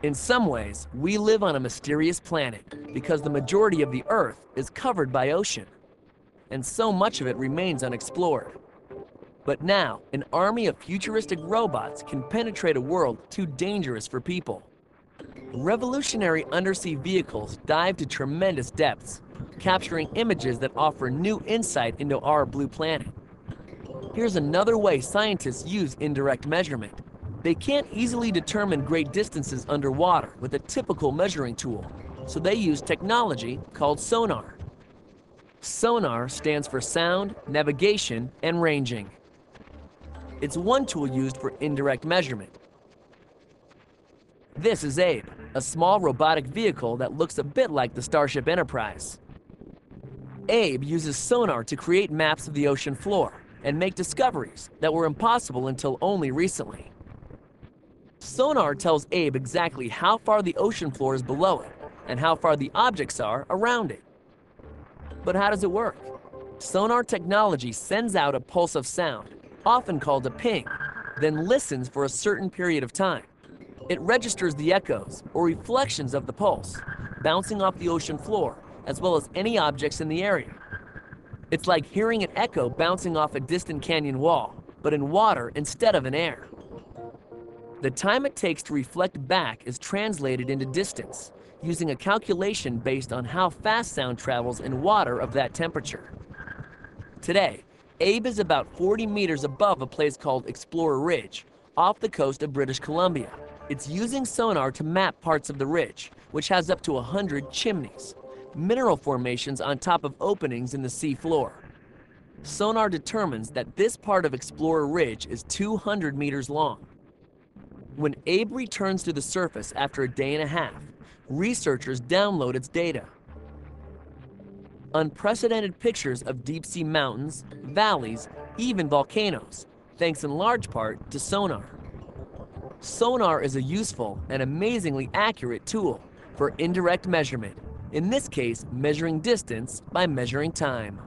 In some ways, we live on a mysterious planet because the majority of the Earth is covered by ocean, and so much of it remains unexplored. But now, an army of futuristic robots can penetrate a world too dangerous for people. Revolutionary undersea vehicles dive to tremendous depths, capturing images that offer new insight into our blue planet. Here's another way scientists use indirect measurement. They can't easily determine great distances underwater with a typical measuring tool, so they use technology called sonar. Sonar stands for sound, navigation, and ranging. It's one tool used for indirect measurement. This is Abe, a small robotic vehicle that looks a bit like the Starship Enterprise. Abe uses sonar to create maps of the ocean floor and make discoveries that were impossible until only recently. Sonar tells Abe exactly how far the ocean floor is below it and how far the objects are around it. But how does it work? Sonar technology sends out a pulse of sound, often called a ping, then listens for a certain period of time. It registers the echoes or reflections of the pulse, bouncing off the ocean floor, as well as any objects in the area. It's like hearing an echo bouncing off a distant canyon wall, but in water instead of in air. The time it takes to reflect back is translated into distance, using a calculation based on how fast sound travels in water of that temperature. Today, Abe is about 40 meters above a place called Explorer Ridge, off the coast of British Columbia. It's using sonar to map parts of the ridge, which has up to 100 chimneys, mineral formations on top of openings in the sea floor. Sonar determines that this part of Explorer Ridge is 200 meters long. When Abe returns to the surface after a day and a half, researchers download its data. Unprecedented pictures of deep-sea mountains, valleys, even volcanoes, thanks in large part to sonar. Sonar is a useful and amazingly accurate tool for indirect measurement, in this case, measuring distance by measuring time.